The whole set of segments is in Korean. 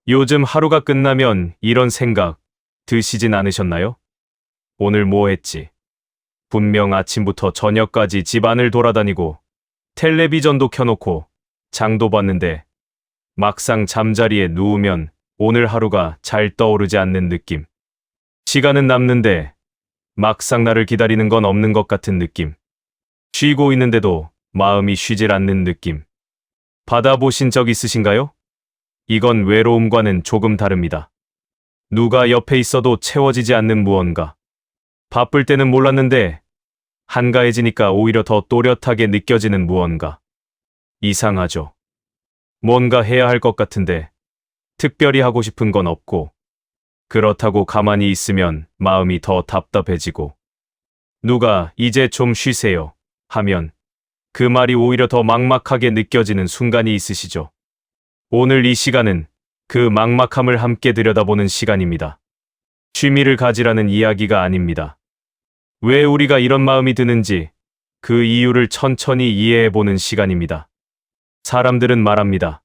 요즘 하루가 끝나면 이런 생각 드시진 않으셨나요? 오늘 뭐 했지? 분명 아침부터 저녁까지 집안을 돌아다니고 텔레비전도 켜놓고 장도 봤는데 막상 잠자리에 누우면 오늘 하루가 잘 떠오르지 않는 느낌. 시간은 남는데 막상 나를 기다리는 건 없는 것 같은 느낌. 쉬고 있는데도 마음이 쉬질 않는 느낌. 받아보신 적 있으신가요? 이건 외로움과는 조금 다릅니다. 누가 옆에 있어도 채워지지 않는 무언가. 바쁠 때는 몰랐는데 한가해지니까 오히려 더 또렷하게 느껴지는 무언가. 이상하죠. 뭔가 해야 할 것 같은데 특별히 하고 싶은 건 없고 그렇다고 가만히 있으면 마음이 더 답답해지고 누가 이제 좀 쉬세요 하면 그 말이 오히려 더 막막하게 느껴지는 순간이 있으시죠. 오늘 이 시간은 그 막막함을 함께 들여다보는 시간입니다. 취미를 가지라는 이야기가 아닙니다. 왜 우리가 이런 마음이 드는지 그 이유를 천천히 이해해보는 시간입니다. 사람들은 말합니다.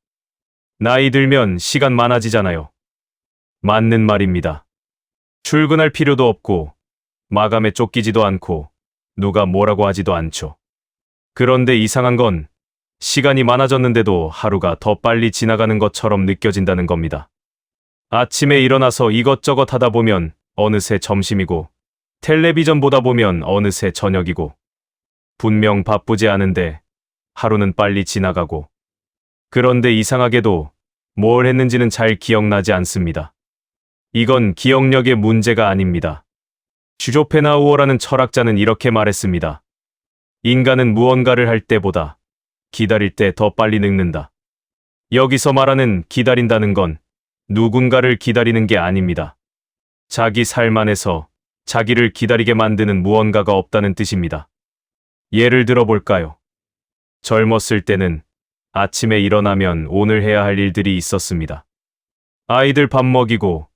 나이 들면 시간 많아지잖아요. 맞는 말입니다. 출근할 필요도 없고 마감에 쫓기지도 않고 누가 뭐라고 하지도 않죠. 그런데 이상한 건 시간이 많아졌는데도 하루가 더 빨리 지나가는 것처럼 느껴진다는 겁니다. 아침에 일어나서 이것저것 하다 보면 어느새 점심이고 텔레비전 보다 보면 어느새 저녁이고 분명 바쁘지 않은데 하루는 빨리 지나가고 그런데 이상하게도 뭘 했는지는 잘 기억나지 않습니다. 이건 기억력의 문제가 아닙니다. 슈조펜하우어라는 철학자는 이렇게 말했습니다. 인간은 무언가를 할 때보다 기다릴 때 더 빨리 늙는다. 여기서 말하는 기다린다는 건 누군가를 기다리는 게 아닙니다. 자기 삶 안에서 자기를 기다리게 만드는 무언가가 없다는 뜻입니다. 예를 들어 볼까요? 젊었을 때는 아침에 일어나면 오늘 해야 할 일들이 있었습니다. 아이들 밥 먹이고,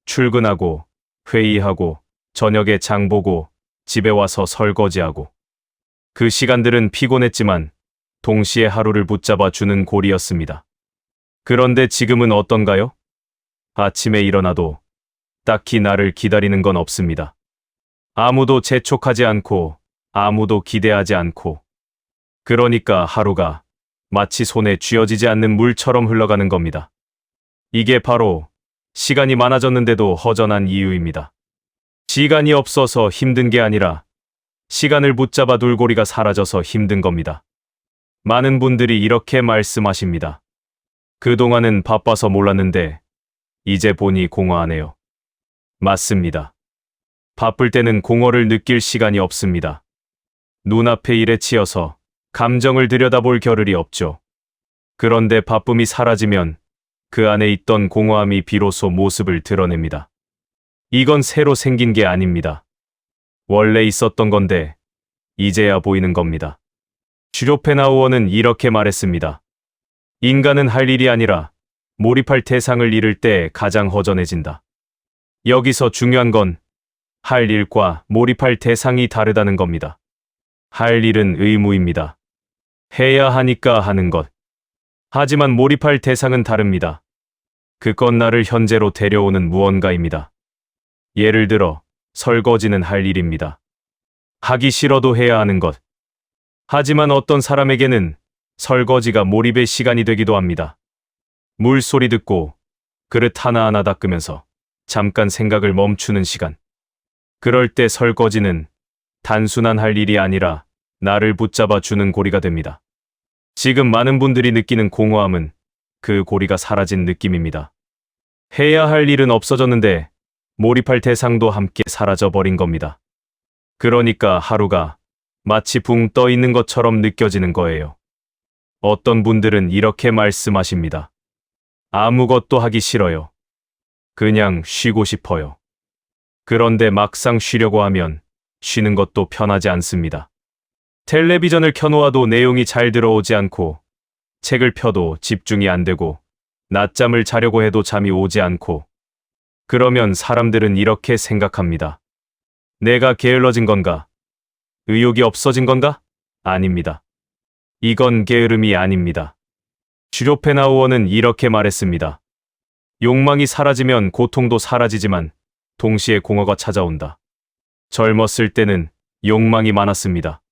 출근하고, 회의하고, 저녁에 장 보고, 집에 와서 설거지하고. 그 시간들은 피곤했지만 동시에 하루를 붙잡아 주는 고리였습니다. 그런데 지금은 어떤가요? 아침에 일어나도 딱히 나를 기다리는 건 없습니다. 아무도 재촉하지 않고 아무도 기대하지 않고 그러니까 하루가 마치 손에 쥐어지지 않는 물처럼 흘러가는 겁니다. 이게 바로 시간이 많아졌는데도 허전한 이유입니다. 시간이 없어서 힘든 게 아니라 시간을 붙잡아 둘 고리가 사라져서 힘든 겁니다. 많은 분들이 이렇게 말씀하십니다. 그동안은 바빠서 몰랐는데 이제 보니 공허하네요. 맞습니다. 바쁠 때는 공허를 느낄 시간이 없습니다. 눈앞의 일에 치여서 감정을 들여다볼 겨를이 없죠. 그런데 바쁨이 사라지면 그 안에 있던 공허함이 비로소 모습을 드러냅니다. 이건 새로 생긴 게 아닙니다. 원래 있었던 건데 이제야 보이는 겁니다. 슈조펜하우어는 이렇게 말했습니다. 인간은 할 일이 아니라 몰입할 대상을 잃을 때 가장 허전해진다. 여기서 중요한 건 할 일과 몰입할 대상이 다르다는 겁니다. 할 일은 의무입니다. 해야 하니까 하는 것. 하지만 몰입할 대상은 다릅니다. 그건 나를 현재로 데려오는 무언가입니다. 예를 들어 설거지는 할 일입니다. 하기 싫어도 해야 하는 것. 하지만 어떤 사람에게는 설거지가 몰입의 시간이 되기도 합니다. 물소리 듣고 그릇 하나하나 닦으면서 잠깐 생각을 멈추는 시간. 그럴 때 설거지는 단순한 할 일이 아니라 나를 붙잡아 주는 고리가 됩니다. 지금 많은 분들이 느끼는 공허함은 그 고리가 사라진 느낌입니다. 해야 할 일은 없어졌는데 몰입할 대상도 함께 사라져버린 겁니다. 그러니까 하루가 마치 붕 떠 있는 것처럼 느껴지는 거예요. 어떤 분들은 이렇게 말씀하십니다. 아무것도 하기 싫어요. 그냥 쉬고 싶어요. 그런데 막상 쉬려고 하면 쉬는 것도 편하지 않습니다. 텔레비전을 켜놓아도 내용이 잘 들어오지 않고 책을 펴도 집중이 안 되고 낮잠을 자려고 해도 잠이 오지 않고 그러면 사람들은 이렇게 생각합니다. 내가 게을러진 건가? 의욕이 없어진 건가? 아닙니다. 이건 게으름이 아닙니다. 슈조펜하우어는 이렇게 말했습니다. 욕망이 사라지면 고통도 사라지지만 동시에 공허가 찾아온다. 젊었을 때는 욕망이 많았습니다.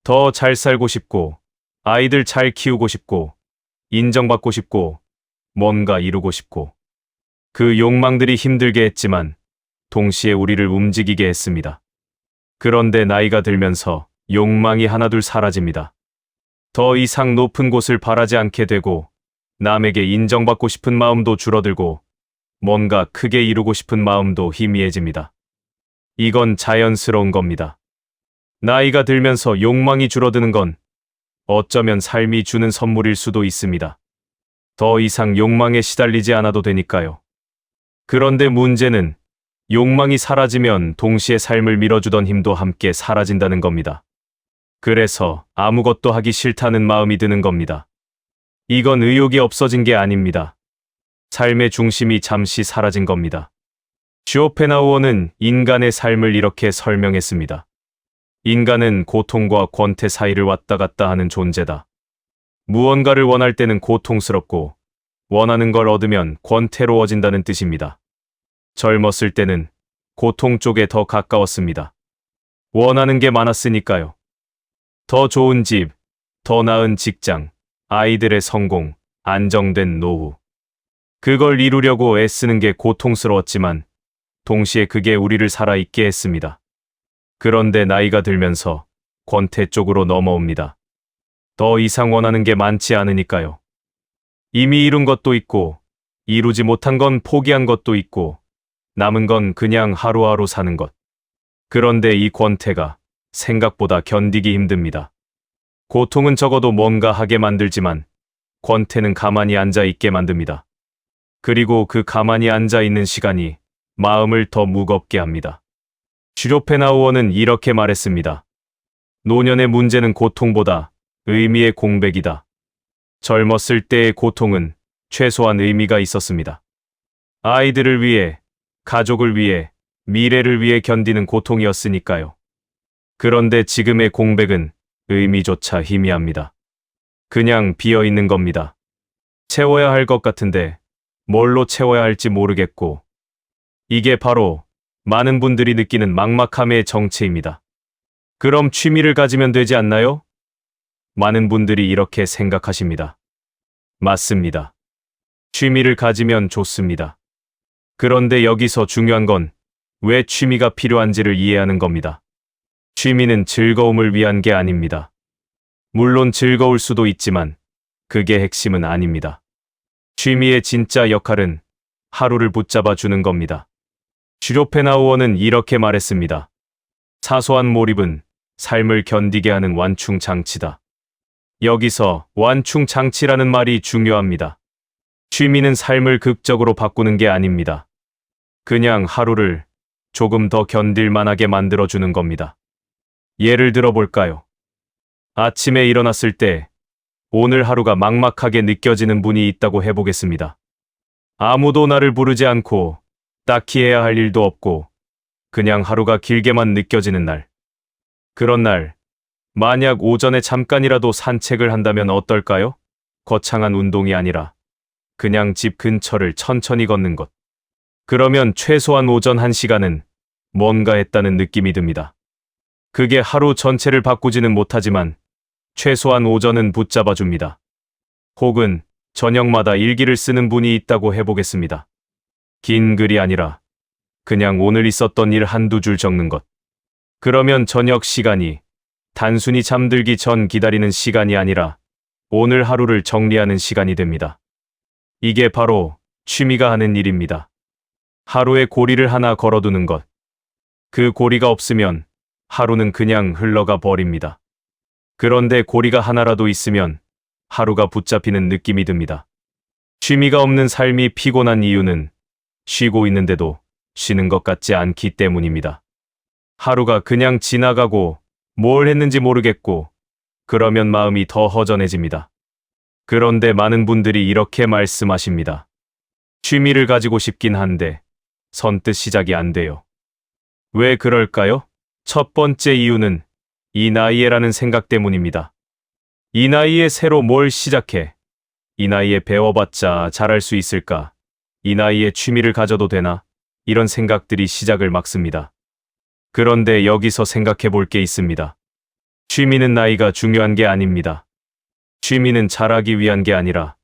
더 잘 살고 싶고, 아이들 잘 키우고 싶고, 인정받고 싶고, 뭔가 이루고 싶고. 그 욕망들이 힘들게 했지만 동시에 우리를 움직이게 했습니다. 그런데 나이가 들면서 욕망이 하나둘 사라집니다. 더 이상 높은 곳을 바라지 않게 되고 남에게 인정받고 싶은 마음도 줄어들고 뭔가 크게 이루고 싶은 마음도 희미해집니다. 이건 자연스러운 겁니다. 나이가 들면서 욕망이 줄어드는 건 어쩌면 삶이 주는 선물일 수도 있습니다. 더 이상 욕망에 시달리지 않아도 되니까요. 그런데 문제는 욕망이 사라지면 동시에 삶을 밀어주던 힘도 함께 사라진다는 겁니다. 그래서 아무것도 하기 싫다는 마음이 드는 겁니다. 이건 의욕이 없어진 게 아닙니다. 삶의 중심이 잠시 사라진 겁니다. 쇼펜하우어는 인간의 삶을 이렇게 설명했습니다. 인간은 고통과 권태 사이를 왔다 갔다 하는 존재다. 무언가를 원할 때는 고통스럽고 원하는 걸 얻으면 권태로워진다는 뜻입니다. 젊었을 때는 고통 쪽에 더 가까웠습니다. 원하는 게 많았으니까요. 더 좋은 집, 더 나은 직장, 아이들의 성공, 안정된 노후. 그걸 이루려고 애쓰는 게 고통스러웠지만 동시에 그게 우리를 살아있게 했습니다. 그런데 나이가 들면서 권태 쪽으로 넘어옵니다. 더 이상 원하는 게 많지 않으니까요. 이미 이룬 것도 있고 이루지 못한 건 포기한 것도 있고 남은 건 그냥 하루하루 사는 것. 그런데 이 권태가 생각보다 견디기 힘듭니다. 고통은 적어도 뭔가 하게 만들지만 권태는 가만히 앉아 있게 만듭니다. 그리고 그 가만히 앉아 있는 시간이 마음을 더 무겁게 합니다. 슈로펜하우어는 이렇게 말했습니다. 노년의 문제는 고통보다 의미의 공백이다. 젊었을 때의 고통은 최소한 의미가 있었습니다. 아이들을 위해, 가족을 위해, 미래를 위해 견디는 고통이었으니까요. 그런데 지금의 공백은 의미조차 희미합니다. 그냥 비어 있는 겁니다. 채워야 할 것 같은데 뭘로 채워야 할지 모르겠고. 이게 바로 많은 분들이 느끼는 막막함의 정체입니다. 그럼 취미를 가지면 되지 않나요? 많은 분들이 이렇게 생각하십니다. 맞습니다. 취미를 가지면 좋습니다. 그런데 여기서 중요한 건 왜 취미가 필요한지를 이해하는 겁니다. 취미는 즐거움을 위한 게 아닙니다. 물론 즐거울 수도 있지만 그게 핵심은 아닙니다. 취미의 진짜 역할은 하루를 붙잡아 주는 겁니다. 슈로펜하우어는 이렇게 말했습니다. 사소한 몰입은 삶을 견디게 하는 완충 장치다. 여기서 완충 장치라는 말이 중요합니다. 취미는 삶을 극적으로 바꾸는 게 아닙니다. 그냥 하루를 조금 더 견딜만하게 만들어주는 겁니다. 예를 들어 볼까요? 아침에 일어났을 때 오늘 하루가 막막하게 느껴지는 분이 있다고 해보겠습니다. 아무도 나를 부르지 않고 딱히 해야 할 일도 없고 그냥 하루가 길게만 느껴지는 날. 그런 날, 만약 오전에 잠깐이라도 산책을 한다면 어떨까요? 거창한 운동이 아니라 그냥 집 근처를 천천히 걷는 것. 그러면 최소한 오전 1시간은 뭔가 했다는 느낌이 듭니다. 그게 하루 전체를 바꾸지는 못하지만 최소한 오전은 붙잡아 줍니다. 혹은 저녁마다 일기를 쓰는 분이 있다고 해보겠습니다. 긴 글이 아니라 그냥 오늘 있었던 일 한두 줄 적는 것. 그러면 저녁 시간이 단순히 잠들기 전 기다리는 시간이 아니라 오늘 하루를 정리하는 시간이 됩니다. 이게 바로 취미가 하는 일입니다. 하루에 고리를 하나 걸어두는 것. 그 고리가 없으면 하루는 그냥 흘러가 버립니다. 그런데 고리가 하나라도 있으면 하루가 붙잡히는 느낌이 듭니다. 취미가 없는 삶이 피곤한 이유는 쉬고 있는데도 쉬는 것 같지 않기 때문입니다. 하루가 그냥 지나가고 뭘 했는지 모르겠고 그러면 마음이 더 허전해집니다. 그런데 많은 분들이 이렇게 말씀하십니다. 취미를 가지고 싶긴 한데 선뜻 시작이 안 돼요. 왜 그럴까요? 첫 번째 이유는 이 나이에라는 생각 때문입니다. 이 나이에 새로 뭘 시작해? 이 나이에 배워봤자 잘할 수 있을까? 이 나이에 취미를 가져도 되나? 이런 생각들이 시작을 막습니다. 그런데 여기서 생각해 볼 게 있습니다. 취미는 나이가 중요한 게 아닙니다. 취미는 잘하기 위한 게 아니라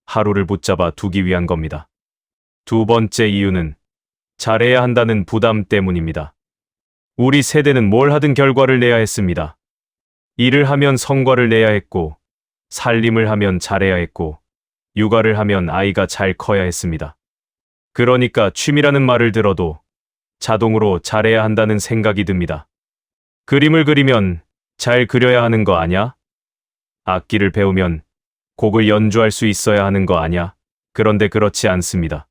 하루를 붙잡아 두기 위한 겁니다. 두 번째 이유는 잘해야 한다는 부담 때문입니다. 우리 세대는 뭘 하든 결과를 내야 했습니다. 일을 하면 성과를 내야 했고, 살림을 하면 잘해야 했고, 육아를 하면 아이가 잘 커야 했습니다. 그러니까 취미라는 말을 들어도 자동으로 잘해야 한다는 생각이 듭니다. 그림을 그리면 잘 그려야 하는 거 아냐? 악기를 배우면 곡을 연주할 수 있어야 하는 거 아냐? 그런데 그렇지 않습니다.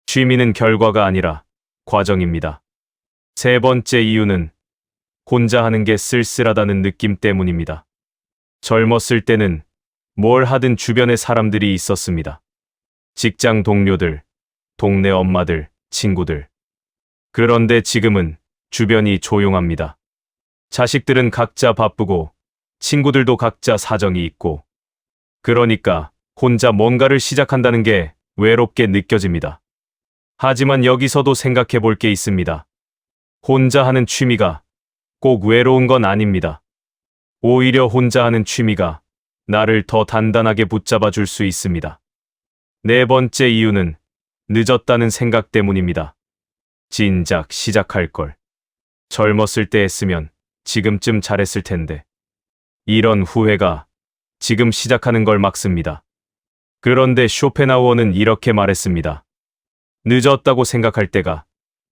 취미는 결과가 아니라 과정입니다. 세 번째 이유는 혼자 하는 게 쓸쓸하다는 느낌 때문입니다. 젊었을 때는 뭘 하든 주변에 사람들이 있었습니다. 직장 동료들, 동네 엄마들, 친구들. 그런데 지금은 주변이 조용합니다. 자식들은 각자 바쁘고 친구들도 각자 사정이 있고, 그러니까 혼자 뭔가를 시작한다는 게 외롭게 느껴집니다. 하지만 여기서도 생각해 볼 게 있습니다. 혼자 하는 취미가 꼭 외로운 건 아닙니다. 오히려 혼자 하는 취미가 나를 더 단단하게 붙잡아 줄 수 있습니다. 네 번째 이유는 늦었다는 생각 때문입니다. 진작 시작할 걸. 젊었을 때 했으면 지금쯤 잘했을 텐데. 이런 후회가 지금 시작하는 걸 막습니다. 그런데 쇼펜하우어는 이렇게 말했습니다. 늦었다고 생각할 때가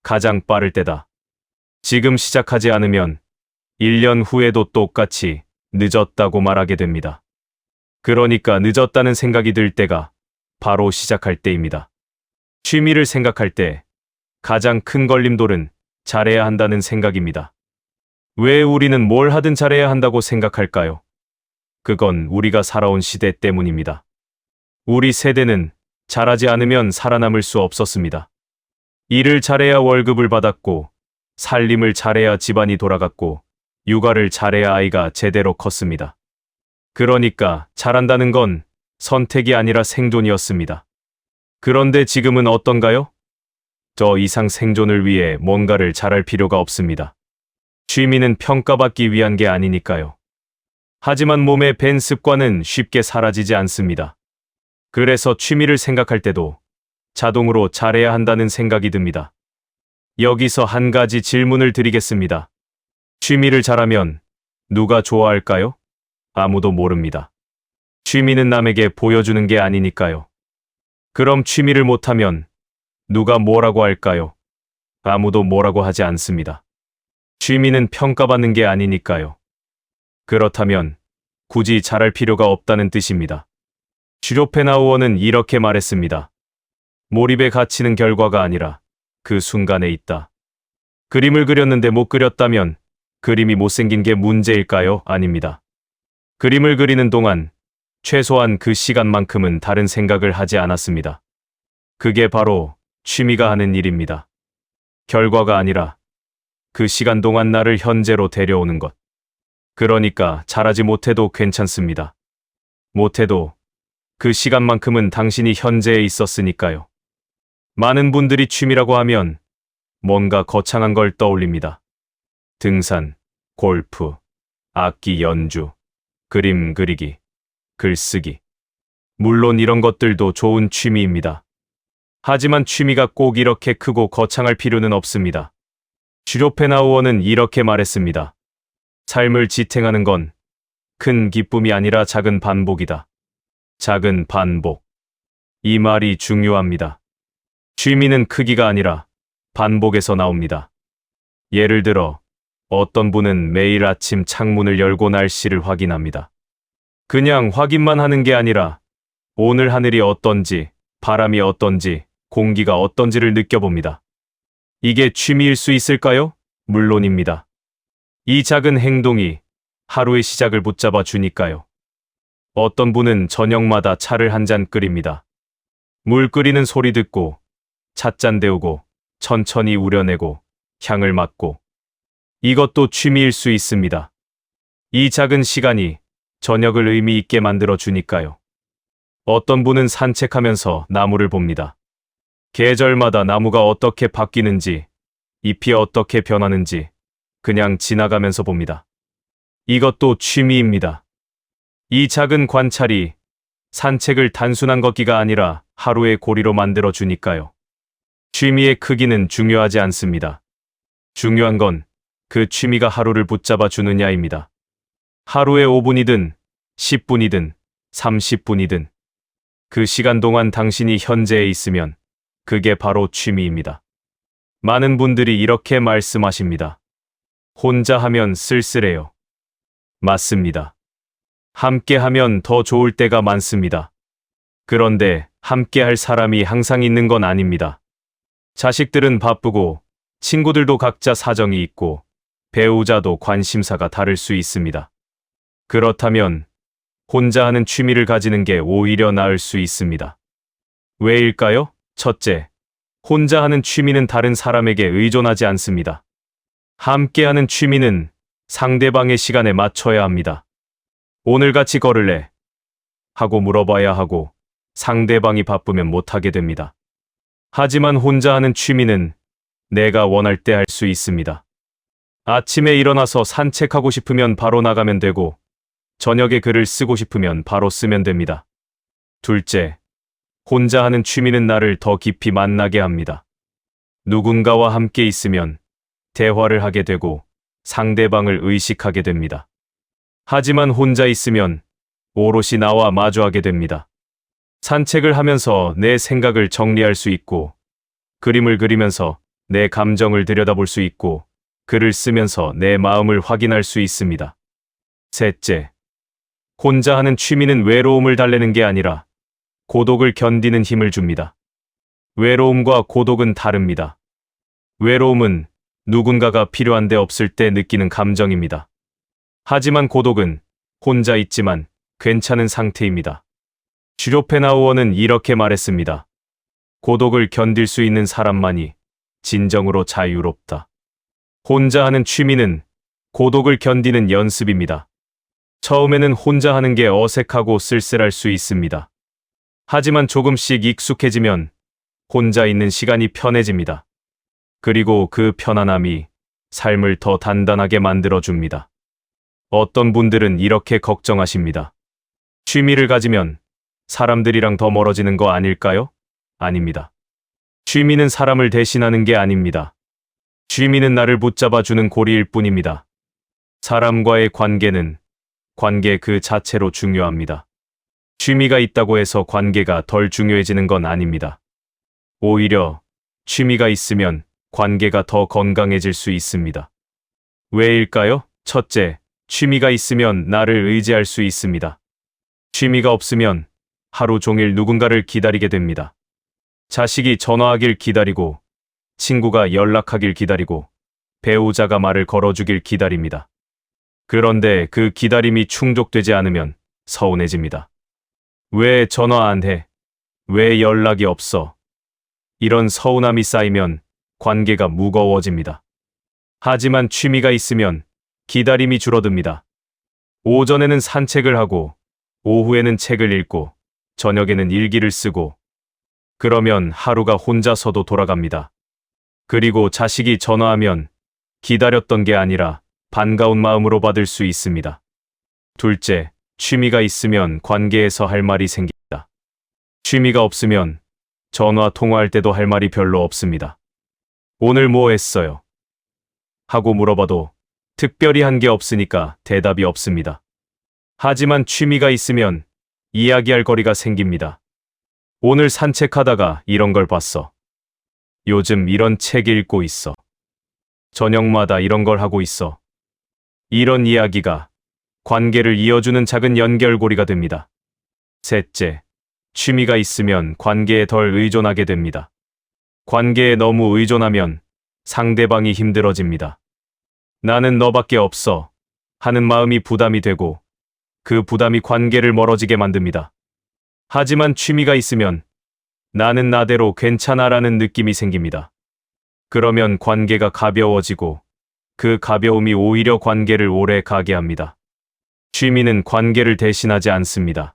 가장 빠를 때다. 지금 시작하지 않으면 1년 후에도 똑같이 늦었다고 말하게 됩니다. 그러니까 늦었다는 생각이 들 때가 바로 시작할 때입니다. 취미를 생각할 때 가장 큰 걸림돌은 잘해야 한다는 생각입니다. 왜 우리는 뭘 하든 잘해야 한다고 생각할까요? 그건 우리가 살아온 시대 때문입니다. 우리 세대는 잘하지 않으면 살아남을 수 없었습니다. 일을 잘해야 월급을 받았고, 살림을 잘해야 집안이 돌아갔고, 육아를 잘해야 아이가 제대로 컸습니다. 그러니까 잘한다는 건 선택이 아니라 생존이었습니다. 그런데 지금은 어떤가요? 더 이상 생존을 위해 뭔가를 잘할 필요가 없습니다. 취미는 평가받기 위한 게 아니니까요. 하지만 몸에 밴 습관은 쉽게 사라지지 않습니다. 그래서 취미를 생각할 때도 자동으로 잘해야 한다는 생각이 듭니다. 여기서 한 가지 질문을 드리겠습니다. 취미를 잘하면 누가 좋아할까요? 아무도 모릅니다. 취미는 남에게 보여주는 게 아니니까요. 그럼 취미를 못하면 누가 뭐라고 할까요? 아무도 뭐라고 하지 않습니다. 취미는 평가받는 게 아니니까요. 그렇다면 굳이 잘할 필요가 없다는 뜻입니다. 슈로펜하우어는 이렇게 말했습니다. 몰입에 갇히는 결과가 아니라 그 순간에 있다. 그림을 그렸는데 못 그렸다면 그림이 못생긴 게 문제일까요? 아닙니다. 그림을 그리는 동안 최소한 그 시간만큼은 다른 생각을 하지 않았습니다. 그게 바로 취미가 하는 일입니다. 결과가 아니라 그 시간 동안 나를 현재로 데려오는 것. 그러니까 잘하지 못해도 괜찮습니다. 못해도 그 시간만큼은 당신이 현재에 있었으니까요. 많은 분들이 취미라고 하면 뭔가 거창한 걸 떠올립니다. 등산, 골프, 악기 연주, 그림 그리기, 글쓰기. 물론 이런 것들도 좋은 취미입니다. 하지만 취미가 꼭 이렇게 크고 거창할 필요는 없습니다. 슈로펜하우어는 이렇게 말했습니다. 삶을 지탱하는 건 큰 기쁨이 아니라 작은 반복이다. 작은 반복. 이 말이 중요합니다. 취미는 크기가 아니라 반복에서 나옵니다. 예를 들어 어떤 분은 매일 아침 창문을 열고 날씨를 확인합니다. 그냥 확인만 하는 게 아니라 오늘 하늘이 어떤지, 바람이 어떤지, 공기가 어떤지를 느껴봅니다. 이게 취미일 수 있을까요? 물론입니다. 이 작은 행동이 하루의 시작을 붙잡아 주니까요. 어떤 분은 저녁마다 차를 한 잔 끓입니다. 물 끓이는 소리 듣고 찻잔 데우고 천천히 우려내고 향을 맡고 이것도 취미일 수 있습니다. 이 작은 시간이 저녁을 의미 있게 만들어 주니까요. 어떤 분은 산책하면서 나무를 봅니다. 계절마다 나무가 어떻게 바뀌는지, 잎이 어떻게 변하는지 그냥 지나가면서 봅니다. 이것도 취미입니다. 이 작은 관찰이 산책을 단순한 걷기가 아니라 하루의 고리로 만들어 주니까요. 취미의 크기는 중요하지 않습니다. 중요한 건 그 취미가 하루를 붙잡아 주느냐입니다. 하루에 5분이든 10분이든 30분이든 그 시간 동안 당신이 현재에 있으면 그게 바로 취미입니다. 많은 분들이 이렇게 말씀하십니다. 혼자 하면 쓸쓸해요. 맞습니다. 함께 하면 더 좋을 때가 많습니다. 그런데 함께 할 사람이 항상 있는 건 아닙니다. 자식들은 바쁘고 친구들도 각자 사정이 있고 배우자도 관심사가 다를 수 있습니다. 그렇다면 혼자 하는 취미를 가지는 게 오히려 나을 수 있습니다. 왜일까요? 첫째, 혼자 하는 취미는 다른 사람에게 의존하지 않습니다. 함께하는 취미는 상대방의 시간에 맞춰야 합니다. 오늘 같이 걸을래? 하고 물어봐야 하고 상대방이 바쁘면 못하게 됩니다. 하지만 혼자 하는 취미는 내가 원할 때 할 수 있습니다. 아침에 일어나서 산책하고 싶으면 바로 나가면 되고 저녁에 글을 쓰고 싶으면 바로 쓰면 됩니다. 둘째, 혼자 하는 취미는 나를 더 깊이 만나게 합니다. 누군가와 함께 있으면 대화를 하게 되고 상대방을 의식하게 됩니다. 하지만 혼자 있으면 오롯이 나와 마주하게 됩니다. 산책을 하면서 내 생각을 정리할 수 있고, 그림을 그리면서 내 감정을 들여다볼 수 있고, 글을 쓰면서 내 마음을 확인할 수 있습니다. 셋째, 혼자 하는 취미는 외로움을 달래는 게 아니라 고독을 견디는 힘을 줍니다. 외로움과 고독은 다릅니다. 외로움은 누군가가 필요한데 없을 때 느끼는 감정입니다. 하지만 고독은 혼자 있지만 괜찮은 상태입니다. 슈로펜하우어는 이렇게 말했습니다. 고독을 견딜 수 있는 사람만이 진정으로 자유롭다. 혼자 하는 취미는 고독을 견디는 연습입니다. 처음에는 혼자 하는 게 어색하고 쓸쓸할 수 있습니다. 하지만 조금씩 익숙해지면 혼자 있는 시간이 편해집니다. 그리고 그 편안함이 삶을 더 단단하게 만들어줍니다. 어떤 분들은 이렇게 걱정하십니다. 취미를 가지면 사람들이랑 더 멀어지는 거 아닐까요? 아닙니다. 취미는 사람을 대신하는 게 아닙니다. 취미는 나를 붙잡아주는 고리일 뿐입니다. 사람과의 관계는 관계 그 자체로 중요합니다. 취미가 있다고 해서 관계가 덜 중요해지는 건 아닙니다. 오히려 취미가 있으면 관계가 더 건강해질 수 있습니다. 왜일까요? 첫째, 취미가 있으면 나를 의지할 수 있습니다. 취미가 없으면 하루 종일 누군가를 기다리게 됩니다. 자식이 전화하길 기다리고, 친구가 연락하길 기다리고, 배우자가 말을 걸어주길 기다립니다. 그런데 그 기다림이 충족되지 않으면 서운해집니다. 왜 전화 안 해? 왜 연락이 없어? 이런 서운함이 쌓이면 관계가 무거워집니다. 하지만 취미가 있으면 기다림이 줄어듭니다. 오전에는 산책을 하고, 오후에는 책을 읽고, 저녁에는 일기를 쓰고, 그러면 하루가 혼자서도 돌아갑니다. 그리고 자식이 전화하면 기다렸던 게 아니라 반가운 마음으로 받을 수 있습니다. 둘째, 취미가 있으면 관계에서 할 말이 생깁니다. 취미가 없으면 전화 통화할 때도 할 말이 별로 없습니다. 오늘 뭐 했어요? 하고 물어봐도 특별히 한 게 없으니까 대답이 없습니다. 하지만 취미가 있으면 이야기할 거리가 생깁니다. 오늘 산책하다가 이런 걸 봤어. 요즘 이런 책 읽고 있어. 저녁마다 이런 걸 하고 있어. 이런 이야기가 관계를 이어주는 작은 연결고리가 됩니다. 셋째, 취미가 있으면 관계에 덜 의존하게 됩니다. 관계에 너무 의존하면 상대방이 힘들어집니다. 나는 너밖에 없어 하는 마음이 부담이 되고 그 부담이 관계를 멀어지게 만듭니다. 하지만 취미가 있으면 나는 나대로 괜찮아라는 느낌이 생깁니다. 그러면 관계가 가벼워지고 그 가벼움이 오히려 관계를 오래 가게 합니다. 취미는 관계를 대신하지 않습니다.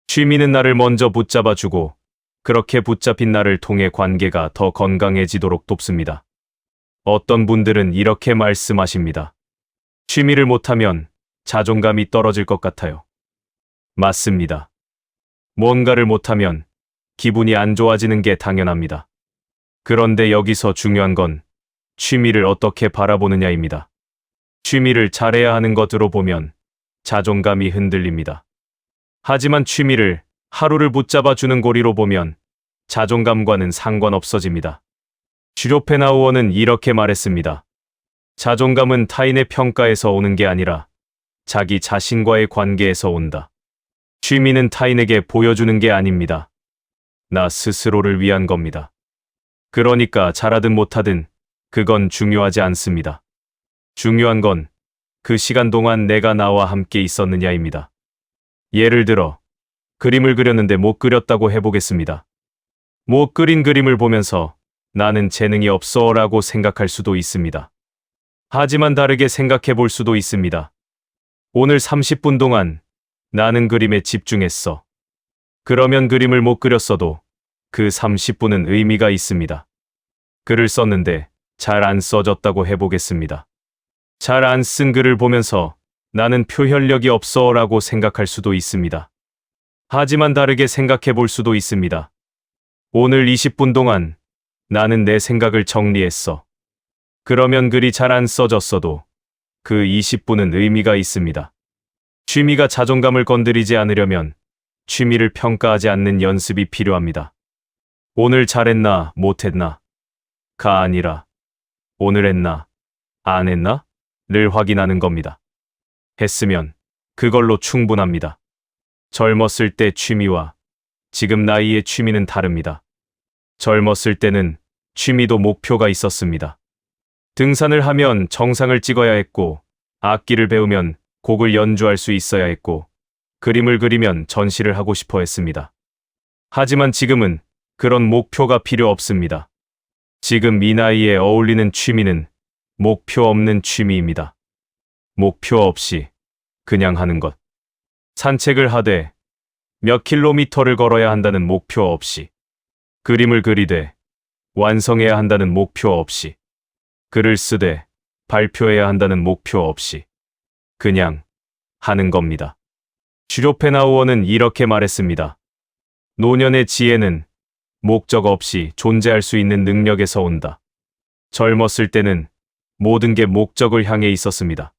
취미는 나를 먼저 붙잡아주고 그렇게 붙잡힌 나를 통해 관계가 더 건강해지도록 돕습니다. 어떤 분들은 이렇게 말씀하십니다. 취미를 못하면 자존감이 떨어질 것 같아요. 맞습니다. 뭔가를 못하면 기분이 안 좋아지는 게 당연합니다. 그런데 여기서 중요한 건 취미를 어떻게 바라보느냐입니다. 취미를 잘해야 하는 것으로 보면 자존감이 흔들립니다. 하지만 취미를 하루를 붙잡아 주는 고리로 보면 자존감과는 상관없어집니다. 슈로펜하우어는 이렇게 말했습니다. 자존감은 타인의 평가에서 오는 게 아니라 자기 자신과의 관계에서 온다. 취미는 타인에게 보여주는 게 아닙니다. 나 스스로를 위한 겁니다. 그러니까 잘하든 못하든 그건 중요하지 않습니다. 중요한 건 그 시간 동안 내가 나와 함께 있었느냐입니다. 예를 들어 그림을 그렸는데 못 그렸다고 해보겠습니다. 못 그린 그림을 보면서 나는 재능이 없어 라고 생각할 수도 있습니다. 하지만 다르게 생각해 볼 수도 있습니다. 오늘 30분 동안 나는 그림에 집중했어. 그러면 그림을 못 그렸어도 그 30분은 의미가 있습니다. 글을 썼는데 잘 안 써졌다고 해보겠습니다. 잘 안 쓴 글을 보면서 나는 표현력이 없어 라고 생각할 수도 있습니다. 하지만 다르게 생각해 볼 수도 있습니다. 오늘 20분 동안 나는 내 생각을 정리했어. 그러면 글이 잘 안 써졌어도 그 20분은 의미가 있습니다. 취미가 자존감을 건드리지 않으려면 취미를 평가하지 않는 연습이 필요합니다. 오늘 잘했나, 못했나? 가 아니라 오늘 했나, 안 했나? 를 확인하는 겁니다. 했으면 그걸로 충분합니다. 젊었을 때 취미와 지금 나이의 취미는 다릅니다. 젊었을 때는 취미도 목표가 있었습니다. 등산을 하면 정상을 찍어야 했고, 악기를 배우면 곡을 연주할 수 있어야 했고, 그림을 그리면 전시를 하고 싶어 했습니다. 하지만 지금은 그런 목표가 필요 없습니다. 지금 이 나이에 어울리는 취미는 목표 없는 취미입니다. 목표 없이 그냥 하는 것. 산책을 하되 몇 킬로미터를 걸어야 한다는 목표 없이, 그림을 그리되 완성해야 한다는 목표 없이, 글을 쓰되 발표해야 한다는 목표 없이 그냥 하는 겁니다. 슈로펜하우어는 이렇게 말했습니다. 노년의 지혜는 목적 없이 존재할 수 있는 능력에서 온다. 젊었을 때는 모든 게 목적을 향해 있었습니다.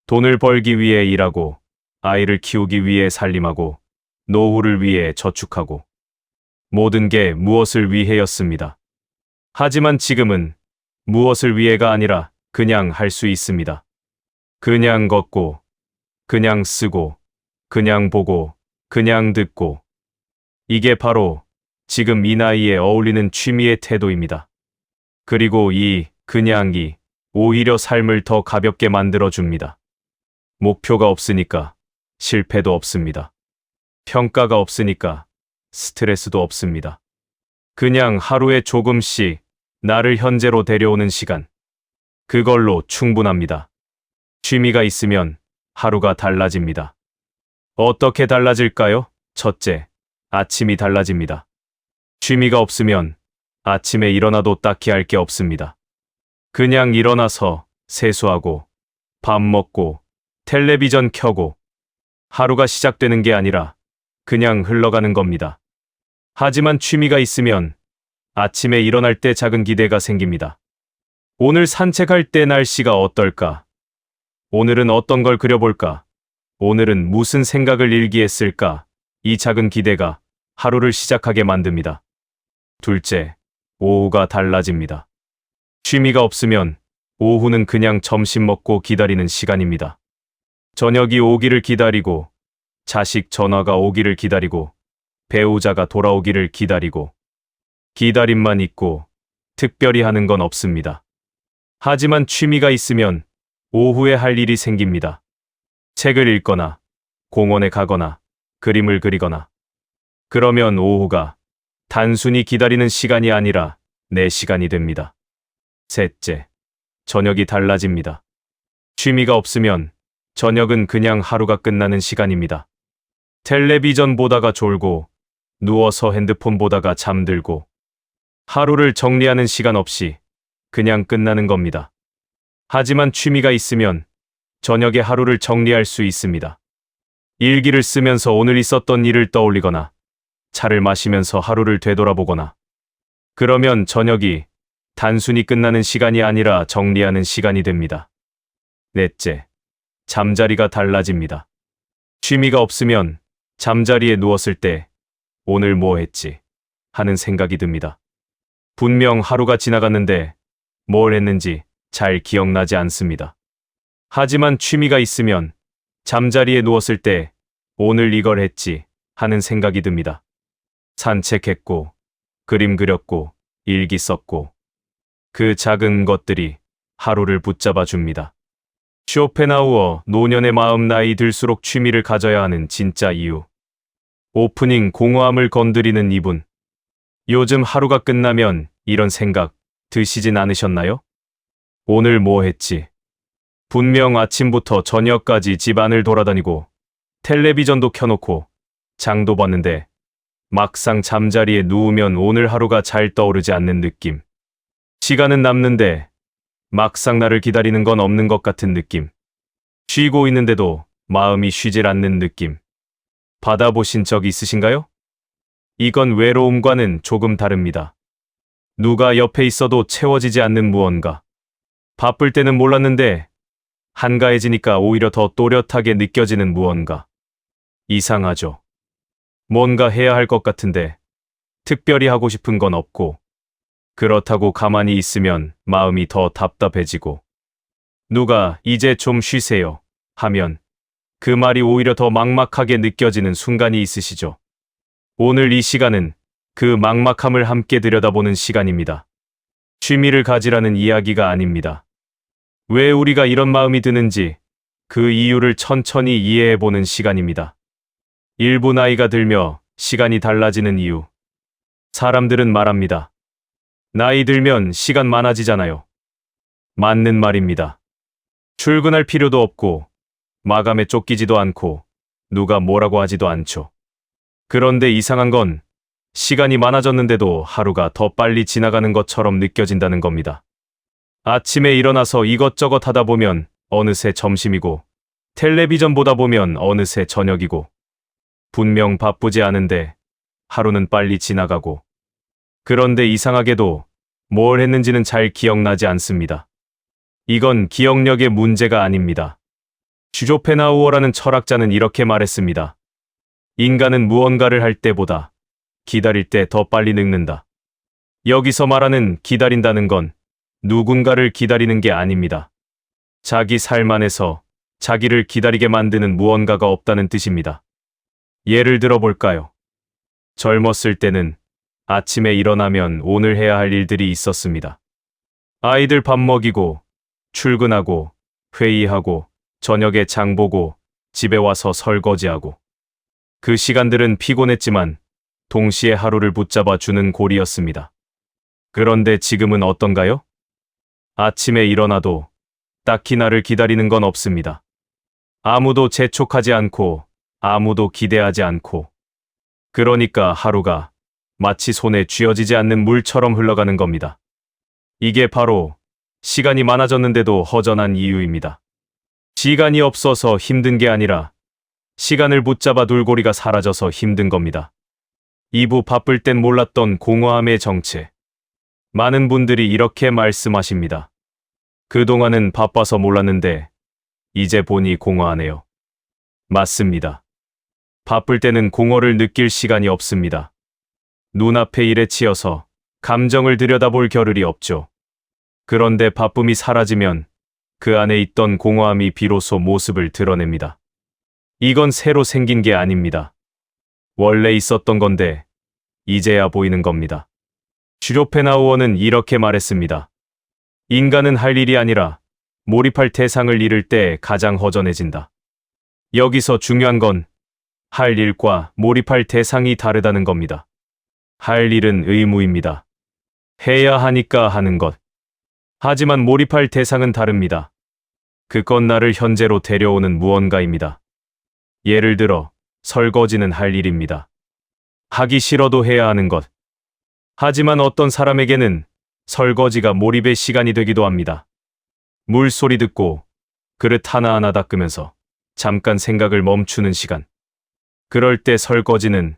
돈을 벌기 위해 일하고, 아이를 키우기 위해 살림하고, 노후를 위해 저축하고, 모든 게 무엇을 위해였습니다. 하지만 지금은 무엇을 위해가 아니라 그냥 할 수 있습니다. 그냥 걷고, 그냥 쓰고, 그냥 보고, 그냥 듣고. 이게 바로 지금 이 나이에 어울리는 취미의 태도입니다. 그리고 이 그냥이 오히려 삶을 더 가볍게 만들어줍니다. 목표가 없으니까 실패도 없습니다. 평가가 없으니까 스트레스도 없습니다. 그냥 하루에 조금씩 나를 현재로 데려오는 시간. 그걸로 충분합니다. 취미가 있으면 하루가 달라집니다. 어떻게 달라질까요? 첫째, 아침이 달라집니다. 취미가 없으면 아침에 일어나도 딱히 할 게 없습니다. 그냥 일어나서 세수하고, 밥 먹고, 텔레비전 켜고, 하루가 시작되는 게 아니라 그냥 흘러가는 겁니다. 하지만 취미가 있으면 아침에 일어날 때 작은 기대가 생깁니다. 오늘 산책할 때 날씨가 어떨까? 오늘은 어떤 걸 그려볼까? 오늘은 무슨 생각을 일기했을까? 이 작은 기대가 하루를 시작하게 만듭니다. 둘째, 오후가 달라집니다. 취미가 없으면 오후는 그냥 점심 먹고 기다리는 시간입니다. 저녁이 오기를 기다리고, 자식 전화가 오기를 기다리고, 배우자가 돌아오기를 기다리고, 기다림만 있고 특별히 하는 건 없습니다. 하지만 취미가 있으면 오후에 할 일이 생깁니다. 책을 읽거나, 공원에 가거나, 그림을 그리거나. 그러면 오후가 단순히 기다리는 시간이 아니라 내 시간이 됩니다. 셋째, 저녁이 달라집니다. 취미가 없으면 저녁은 그냥 하루가 끝나는 시간입니다. 텔레비전 보다가 졸고, 누워서 핸드폰 보다가 잠들고 하루를 정리하는 시간 없이 그냥 끝나는 겁니다. 하지만 취미가 있으면 저녁에 하루를 정리할 수 있습니다. 일기를 쓰면서 오늘 있었던 일을 떠올리거나 차를 마시면서 하루를 되돌아보거나 그러면 저녁이 단순히 끝나는 시간이 아니라 정리하는 시간이 됩니다. 넷째, 잠자리가 달라집니다. 취미가 없으면 잠자리에 누웠을 때 오늘 뭐 했지 하는 생각이 듭니다. 분명 하루가 지나갔는데 뭘 했는지 잘 기억나지 않습니다. 하지만 취미가 있으면 잠자리에 누웠을 때 오늘 이걸 했지 하는 생각이 듭니다. 산책했고, 그림 그렸고, 일기 썼고, 그 작은 것들이 하루를 붙잡아 줍니다. 쇼펜하우어, 노년의 마음 나이 들수록 취미를 가져야 하는 진짜 이유. 오프닝 공허함을 건드리는 이분. 요즘 하루가 끝나면 이런 생각 드시진 않으셨나요? 오늘 뭐 했지? 분명 아침부터 저녁까지 집안을 돌아다니고 텔레비전도 켜놓고 장도 봤는데 막상 잠자리에 누우면 오늘 하루가 잘 떠오르지 않는 느낌. 시간은 남는데 막상 나를 기다리는 건 없는 것 같은 느낌. 쉬고 있는데도 마음이 쉬질 않는 느낌. 받아보신 적 있으신가요? 이건 외로움과는 조금 다릅니다. 누가 옆에 있어도 채워지지 않는 무언가. 바쁠 때는 몰랐는데 한가해지니까 오히려 더 또렷하게 느껴지는 무언가. 이상하죠. 뭔가 해야 할 것 같은데 특별히 하고 싶은 건 없고 그렇다고 가만히 있으면 마음이 더 답답해지고 누가 이제 좀 쉬세요 하면 그 말이 오히려 더 막막하게 느껴지는 순간이 있으시죠. 오늘 이 시간은 그 막막함을 함께 들여다보는 시간입니다. 취미를 가지라는 이야기가 아닙니다. 왜 우리가 이런 마음이 드는지 그 이유를 천천히 이해해보는 시간입니다. 일부 나이가 들며 시간이 달라지는 이유. 사람들은 말합니다. 나이 들면 시간 많아지잖아요. 맞는 말입니다. 출근할 필요도 없고 마감에 쫓기지도 않고 누가 뭐라고 하지도 않죠. 그런데 이상한 건 시간이 많아졌는데도 하루가 더 빨리 지나가는 것처럼 느껴진다는 겁니다. 아침에 일어나서 이것저것 하다 보면 어느새 점심이고 텔레비전 보다 보면 어느새 저녁이고 분명 바쁘지 않은데 하루는 빨리 지나가고 그런데 이상하게도 뭘 했는지는 잘 기억나지 않습니다. 이건 기억력의 문제가 아닙니다. 쇼펜하우어라는 철학자는 이렇게 말했습니다. 인간은 무언가를 할 때보다 기다릴 때 더 빨리 늙는다. 여기서 말하는 기다린다는 건 누군가를 기다리는 게 아닙니다. 자기 삶 안에서 자기를 기다리게 만드는 무언가가 없다는 뜻입니다. 예를 들어 볼까요? 젊었을 때는 아침에 일어나면 오늘 해야 할 일들이 있었습니다. 아이들 밥 먹이고, 출근하고, 회의하고, 저녁에 장 보고, 집에 와서 설거지하고. 그 시간들은 피곤했지만 동시에 하루를 붙잡아 주는 고리였습니다. 그런데 지금은 어떤가요? 아침에 일어나도 딱히 나를 기다리는 건 없습니다. 아무도 재촉하지 않고 아무도 기대하지 않고 그러니까 하루가 마치 손에 쥐어지지 않는 물처럼 흘러가는 겁니다. 이게 바로 시간이 많아졌는데도 허전한 이유입니다. 시간이 없어서 힘든 게 아니라 시간을 붙잡아 둘 고리가 사라져서 힘든 겁니다. 2부 바쁠 땐 몰랐던 공허함의 정체. 많은 분들이 이렇게 말씀하십니다. 그동안은 바빠서 몰랐는데 이제 보니 공허하네요. 맞습니다. 바쁠 때는 공허를 느낄 시간이 없습니다. 눈앞의 일에 치여서 감정을 들여다볼 겨를이 없죠. 그런데 바쁨이 사라지면 그 안에 있던 공허함이 비로소 모습을 드러냅니다. 이건 새로 생긴 게 아닙니다. 원래 있었던 건데 이제야 보이는 겁니다. 쇼펜하우어는 이렇게 말했습니다. 인간은 할 일이 아니라 몰입할 대상을 잃을 때 가장 허전해진다. 여기서 중요한 건 할 일과 몰입할 대상이 다르다는 겁니다. 할 일은 의무입니다. 해야 하니까 하는 것. 하지만 몰입할 대상은 다릅니다. 그건 나를 현재로 데려오는 무언가입니다. 예를 들어 설거지는 할 일입니다. 하기 싫어도 해야 하는 것. 하지만 어떤 사람에게는 설거지가 몰입의 시간이 되기도 합니다. 물소리 듣고 그릇 하나하나 닦으면서 잠깐 생각을 멈추는 시간. 그럴 때 설거지는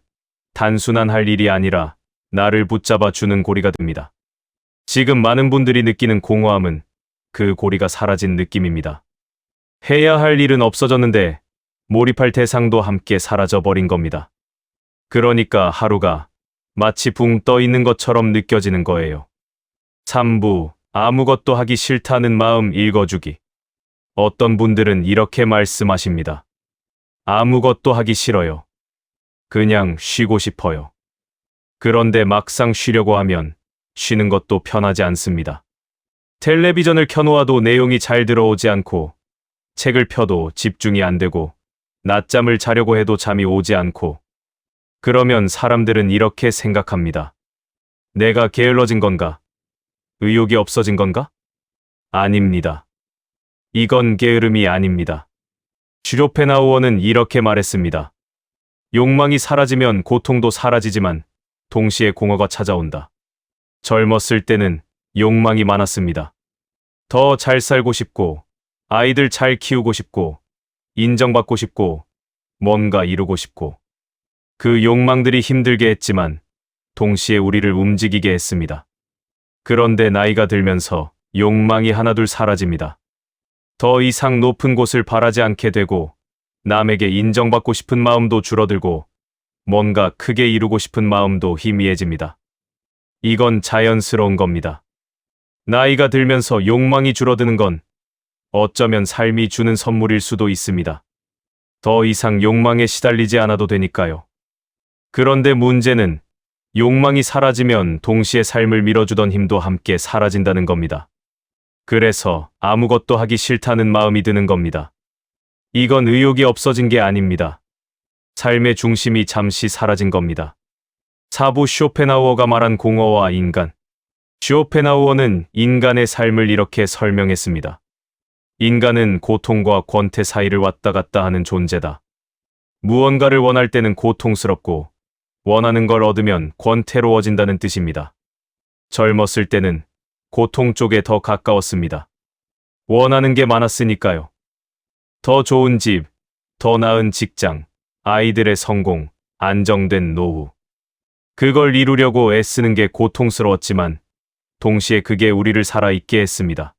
단순한 할 일이 아니라 나를 붙잡아 주는 고리가 됩니다. 지금 많은 분들이 느끼는 공허함은 그 고리가 사라진 느낌입니다. 해야 할 일은 없어졌는데 몰입할 대상도 함께 사라져버린 겁니다. 그러니까 하루가 마치 붕 떠 있는 것처럼 느껴지는 거예요. 3부, 아무것도 하기 싫다는 마음 읽어주기. 어떤 분들은 이렇게 말씀하십니다. 아무것도 하기 싫어요. 그냥 쉬고 싶어요. 그런데 막상 쉬려고 하면 쉬는 것도 편하지 않습니다. 텔레비전을 켜놓아도 내용이 잘 들어오지 않고, 책을 펴도 집중이 안 되고, 낮잠을 자려고 해도 잠이 오지 않고, 그러면 사람들은 이렇게 생각합니다. 내가 게을러진 건가? 의욕이 없어진 건가? 아닙니다. 이건 게으름이 아닙니다. 슈로펜하우어는 이렇게 말했습니다. 욕망이 사라지면 고통도 사라지지만 동시에 공허가 찾아온다. 젊었을 때는 욕망이 많았습니다. 더 잘 살고 싶고, 아이들 잘 키우고 싶고, 인정받고 싶고, 뭔가 이루고 싶고. 그 욕망들이 힘들게 했지만 동시에 우리를 움직이게 했습니다. 그런데 나이가 들면서 욕망이 하나둘 사라집니다. 더 이상 높은 곳을 바라지 않게 되고, 남에게 인정받고 싶은 마음도 줄어들고, 뭔가 크게 이루고 싶은 마음도 희미해집니다. 이건 자연스러운 겁니다. 나이가 들면서 욕망이 줄어드는 건 어쩌면 삶이 주는 선물일 수도 있습니다. 더 이상 욕망에 시달리지 않아도 되니까요. 그런데 문제는 욕망이 사라지면 동시에 삶을 밀어주던 힘도 함께 사라진다는 겁니다. 그래서 아무것도 하기 싫다는 마음이 드는 겁니다. 이건 의욕이 없어진 게 아닙니다. 삶의 중심이 잠시 사라진 겁니다. 4부 쇼펜하우어가 말한 공허와 인간. 쇼펜하우어는 인간의 삶을 이렇게 설명했습니다. 인간은 고통과 권태 사이를 왔다 갔다 하는 존재다. 무언가를 원할 때는 고통스럽고, 원하는 걸 얻으면 권태로워진다는 뜻입니다. 젊었을 때는 고통 쪽에 더 가까웠습니다. 원하는 게 많았으니까요. 더 좋은 집, 더 나은 직장, 아이들의 성공, 안정된 노후. 그걸 이루려고 애쓰는 게 고통스러웠지만 동시에 그게 우리를 살아있게 했습니다.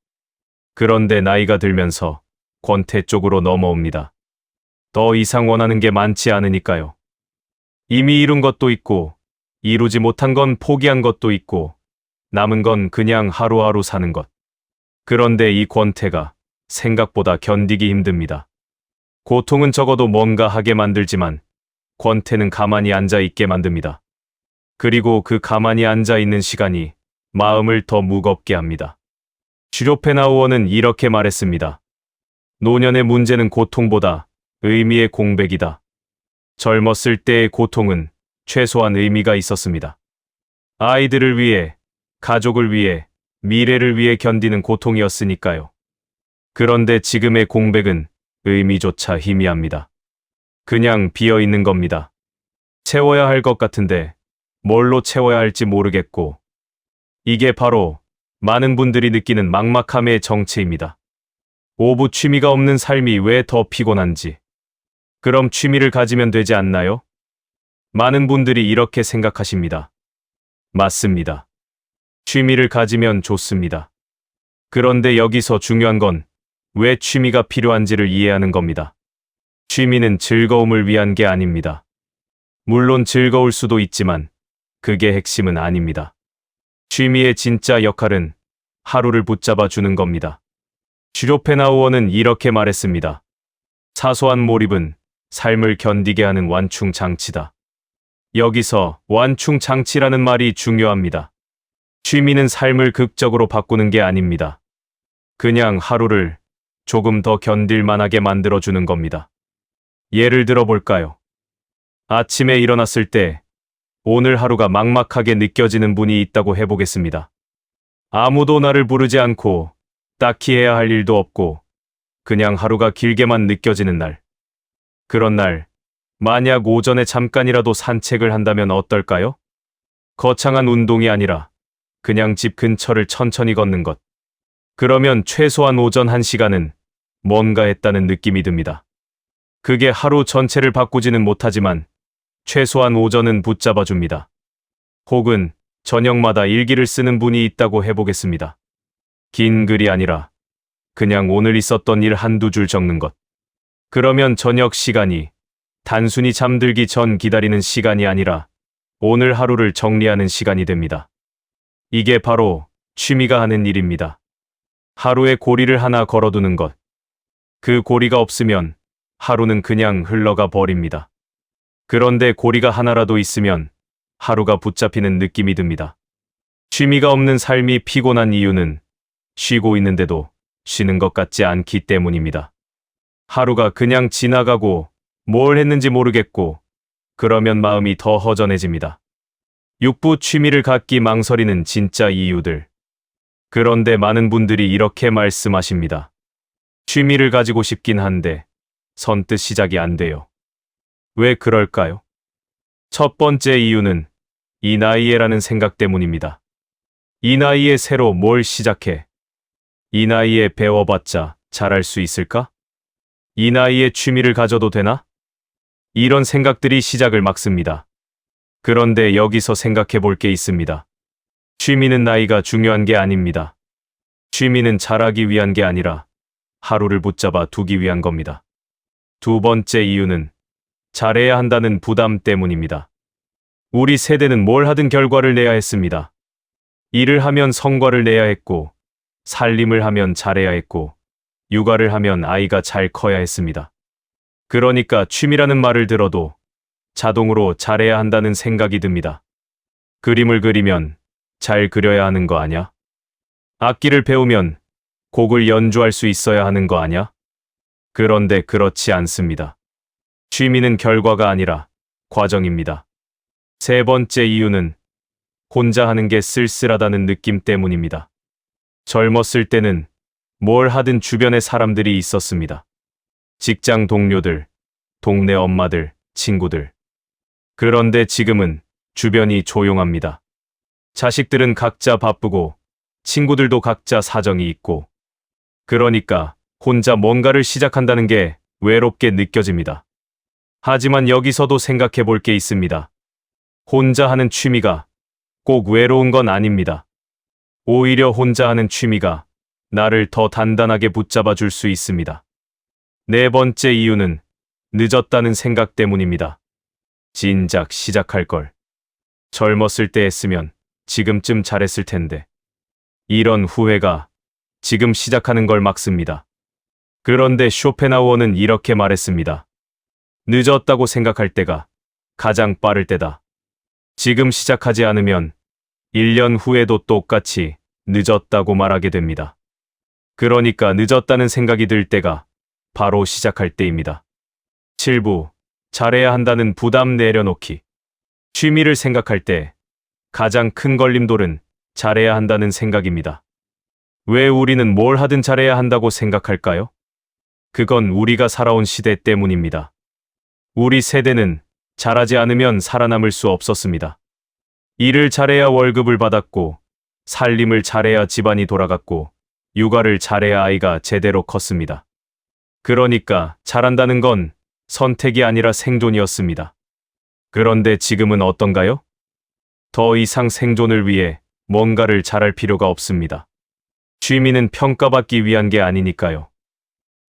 그런데 나이가 들면서 권태 쪽으로 넘어옵니다. 더 이상 원하는 게 많지 않으니까요. 이미 이룬 것도 있고, 이루지 못한 건 포기한 것도 있고, 남은 건 그냥 하루하루 사는 것. 그런데 이 권태가 생각보다 견디기 힘듭니다. 고통은 적어도 뭔가 하게 만들지만, 권태는 가만히 앉아 있게 만듭니다. 그리고 그 가만히 앉아 있는 시간이 마음을 더 무겁게 합니다. 슈로펜하우어는 이렇게 말했습니다. 노년의 문제는 고통보다 의미의 공백이다. 젊었을 때의 고통은 최소한 의미가 있었습니다. 아이들을 위해, 가족을 위해, 미래를 위해 견디는 고통이었으니까요. 그런데 지금의 공백은 의미조차 희미합니다. 그냥 비어 있는 겁니다. 채워야 할 것 같은데 뭘로 채워야 할지 모르겠고, 이게 바로 많은 분들이 느끼는 막막함의 정체입니다. 오부 취미가 없는 삶이 왜 더 피곤한지. 그럼 취미를 가지면 되지 않나요? 많은 분들이 이렇게 생각하십니다. 맞습니다. 취미를 가지면 좋습니다. 그런데 여기서 중요한 건 왜 취미가 필요한지를 이해하는 겁니다. 취미는 즐거움을 위한 게 아닙니다. 물론 즐거울 수도 있지만 그게 핵심은 아닙니다. 취미의 진짜 역할은 하루를 붙잡아 주는 겁니다. 슈로펜하우어는 이렇게 말했습니다. 사소한 몰입은 삶을 견디게 하는 완충 장치다. 여기서 완충 장치라는 말이 중요합니다. 취미는 삶을 극적으로 바꾸는 게 아닙니다. 그냥 하루를 조금 더 견딜만하게 만들어주는 겁니다. 예를 들어 볼까요? 아침에 일어났을 때 오늘 하루가 막막하게 느껴지는 분이 있다고 해보겠습니다. 아무도 나를 부르지 않고 딱히 해야 할 일도 없고 그냥 하루가 길게만 느껴지는 날. 그런 날 만약 오전에 잠깐이라도 산책을 한다면 어떨까요? 거창한 운동이 아니라 그냥 집 근처를 천천히 걷는 것. 그러면 최소한 오전 1시간은 뭔가 했다는 느낌이 듭니다. 그게 하루 전체를 바꾸지는 못하지만 최소한 오전은 붙잡아 줍니다. 혹은 저녁마다 일기를 쓰는 분이 있다고 해보겠습니다. 긴 글이 아니라 그냥 오늘 있었던 일 한두 줄 적는 것. 그러면 저녁 시간이 단순히 잠들기 전 기다리는 시간이 아니라 오늘 하루를 정리하는 시간이 됩니다. 이게 바로 취미가 하는 일입니다. 하루에 고리를 하나 걸어두는 것. 그 고리가 없으면 하루는 그냥 흘러가 버립니다. 그런데 고리가 하나라도 있으면 하루가 붙잡히는 느낌이 듭니다. 취미가 없는 삶이 피곤한 이유는 쉬고 있는데도 쉬는 것 같지 않기 때문입니다. 하루가 그냥 지나가고 뭘 했는지 모르겠고 그러면 마음이 더 허전해집니다. 육부 취미를 갖기 망설이는 진짜 이유들. 그런데 많은 분들이 이렇게 말씀하십니다. 취미를 가지고 싶긴 한데 선뜻 시작이 안 돼요. 왜 그럴까요? 첫 번째 이유는 이 나이에라는 생각 때문입니다. 이 나이에 새로 뭘 시작해? 이 나이에 배워봤자 잘할 수 있을까? 이 나이에 취미를 가져도 되나? 이런 생각들이 시작을 막습니다. 그런데 여기서 생각해 볼 게 있습니다. 취미는 나이가 중요한 게 아닙니다. 취미는 잘하기 위한 게 아니라 하루를 붙잡아 두기 위한 겁니다. 두 번째 이유는 잘해야 한다는 부담 때문입니다. 우리 세대는 뭘 하든 결과를 내야 했습니다. 일을 하면 성과를 내야 했고, 살림을 하면 잘해야 했고, 육아를 하면 아이가 잘 커야 했습니다. 그러니까 취미라는 말을 들어도 자동으로 잘해야 한다는 생각이 듭니다. 그림을 그리면 잘 그려야 하는 거 아냐? 악기를 배우면 곡을 연주할 수 있어야 하는 거 아냐? 그런데 그렇지 않습니다. 취미는 결과가 아니라 과정입니다. 세 번째 이유는 혼자 하는 게 쓸쓸하다는 느낌 때문입니다. 젊었을 때는 뭘 하든 주변에 사람들이 있었습니다. 직장 동료들, 동네 엄마들, 친구들. 그런데 지금은 주변이 조용합니다. 자식들은 각자 바쁘고 친구들도 각자 사정이 있고 그러니까 혼자 뭔가를 시작한다는 게 외롭게 느껴집니다. 하지만 여기서도 생각해 볼 게 있습니다. 혼자 하는 취미가 꼭 외로운 건 아닙니다. 오히려 혼자 하는 취미가 나를 더 단단하게 붙잡아 줄 수 있습니다. 네 번째 이유는 늦었다는 생각 때문입니다. 진작 시작할 걸. 젊었을 때 했으면 지금쯤 잘했을 텐데. 이런 후회가 지금 시작하는 걸 막습니다. 그런데 쇼펜하우어는 이렇게 말했습니다. 늦었다고 생각할 때가 가장 빠를 때다. 지금 시작하지 않으면 1년 후에도 똑같이 늦었다고 말하게 됩니다. 그러니까 늦었다는 생각이 들 때가 바로 시작할 때입니다. 7부, 잘해야 한다는 부담 내려놓기. 취미를 생각할 때 가장 큰 걸림돌은 잘해야 한다는 생각입니다. 왜 우리는 뭘 하든 잘해야 한다고 생각할까요? 그건 우리가 살아온 시대 때문입니다. 우리 세대는 잘하지 않으면 살아남을 수 없었습니다. 일을 잘해야 월급을 받았고, 살림을 잘해야 집안이 돌아갔고, 육아를 잘해야 아이가 제대로 컸습니다. 그러니까 잘한다는 건 선택이 아니라 생존이었습니다. 그런데 지금은 어떤가요? 더 이상 생존을 위해 뭔가를 잘할 필요가 없습니다. 취미는 평가받기 위한 게 아니니까요.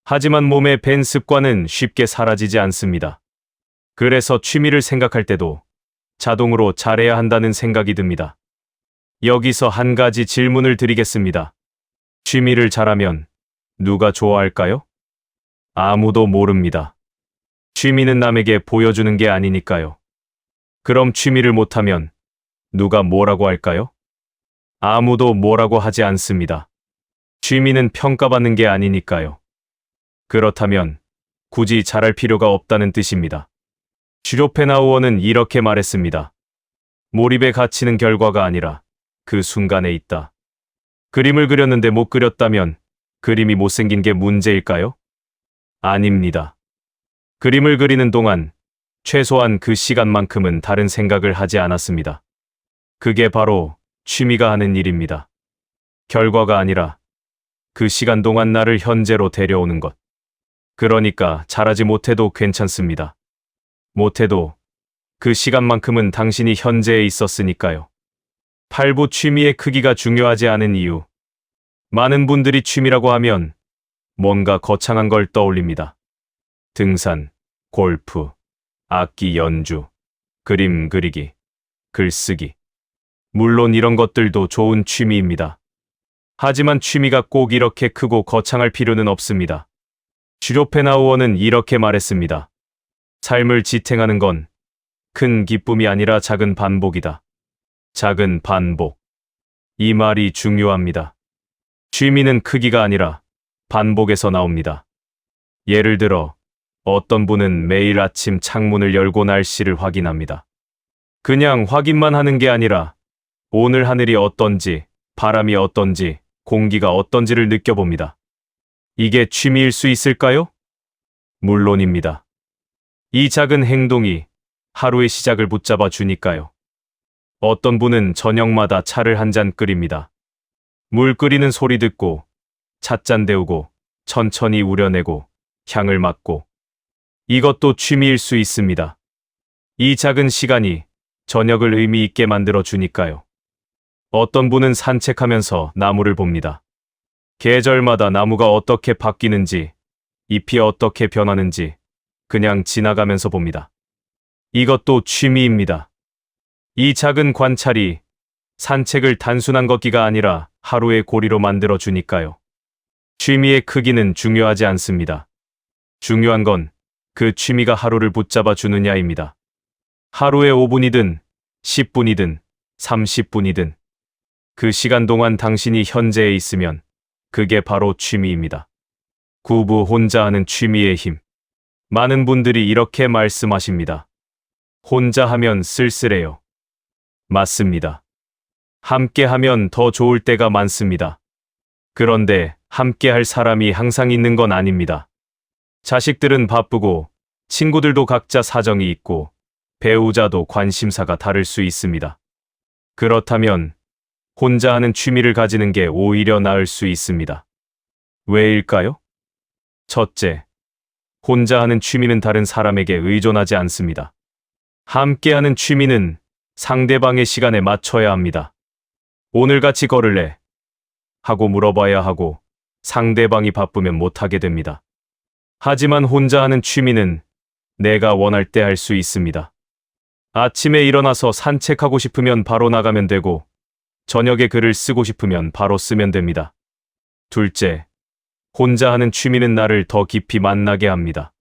하지만 몸에 밴 습관은 쉽게 사라지지 않습니다. 그래서 취미를 생각할 때도 자동으로 잘해야 한다는 생각이 듭니다. 여기서 한 가지 질문을 드리겠습니다. 취미를 잘하면 누가 좋아할까요? 아무도 모릅니다. 취미는 남에게 보여주는 게 아니니까요. 그럼 취미를 못하면 누가 뭐라고 할까요? 아무도 뭐라고 하지 않습니다. 취미는 평가받는 게 아니니까요. 그렇다면 굳이 잘할 필요가 없다는 뜻입니다. 쇼펜하우어는 이렇게 말했습니다. 몰입의 가치는 결과가 아니라 그 순간에 있다. 그림을 그렸는데 못 그렸다면 그림이 못생긴 게 문제일까요? 아닙니다. 그림을 그리는 동안 최소한 그 시간만큼은 다른 생각을 하지 않았습니다. 그게 바로 취미가 하는 일입니다. 결과가 아니라 그 시간 동안 나를 현재로 데려오는 것. 그러니까 잘하지 못해도 괜찮습니다. 못해도 그 시간만큼은 당신이 현재에 있었으니까요. 8부 취미의 크기가 중요하지 않은 이유. 많은 분들이 취미라고 하면 뭔가 거창한 걸 떠올립니다. 등산, 골프, 악기 연주, 그림 그리기, 글쓰기. 물론 이런 것들도 좋은 취미입니다. 하지만 취미가 꼭 이렇게 크고 거창할 필요는 없습니다. 슈로펜하우어는 이렇게 말했습니다. 삶을 지탱하는 건 큰 기쁨이 아니라 작은 반복이다. 작은 반복. 이 말이 중요합니다. 취미는 크기가 아니라 반복에서 나옵니다. 예를 들어 어떤 분은 매일 아침 창문을 열고 날씨를 확인합니다. 그냥 확인만 하는 게 아니라 오늘 하늘이 어떤지, 바람이 어떤지, 공기가 어떤지를 느껴봅니다. 이게 취미일 수 있을까요? 물론입니다. 이 작은 행동이 하루의 시작을 붙잡아 주니까요. 어떤 분은 저녁마다 차를 한 잔 끓입니다. 물 끓이는 소리 듣고 찻잔 데우고 천천히 우려내고 향을 맡고 이것도 취미일 수 있습니다. 이 작은 시간이 저녁을 의미 있게 만들어 주니까요. 어떤 분은 산책하면서 나무를 봅니다. 계절마다 나무가 어떻게 바뀌는지, 잎이 어떻게 변하는지 그냥 지나가면서 봅니다. 이것도 취미입니다. 이 작은 관찰이 산책을 단순한 걷기가 아니라 하루의 고리로 만들어 주니까요. 취미의 크기는 중요하지 않습니다. 중요한 건 그 취미가 하루를 붙잡아 주느냐입니다. 하루에 5분이든 10분이든 30분이든 그 시간 동안 당신이 현재에 있으면 그게 바로 취미입니다. 구부 혼자 하는 취미의 힘. 많은 분들이 이렇게 말씀하십니다. 혼자 하면 쓸쓸해요. 맞습니다. 함께 하면 더 좋을 때가 많습니다. 그런데 함께 할 사람이 항상 있는 건 아닙니다. 자식들은 바쁘고 친구들도 각자 사정이 있고 배우자도 관심사가 다를 수 있습니다. 그렇다면 혼자 하는 취미를 가지는 게 오히려 나을 수 있습니다. 왜일까요? 첫째, 혼자 하는 취미는 다른 사람에게 의존하지 않습니다. 함께하는 취미는 상대방의 시간에 맞춰야 합니다. 오늘 같이 걸을래? 하고 물어봐야 하고 상대방이 바쁘면 못하게 됩니다. 하지만 혼자 하는 취미는 내가 원할 때 할 수 있습니다. 아침에 일어나서 산책하고 싶으면 바로 나가면 되고 저녁에 글을 쓰고 싶으면 바로 쓰면 됩니다. 둘째, 혼자 하는 취미는 나를 더 깊이 만나게 합니다.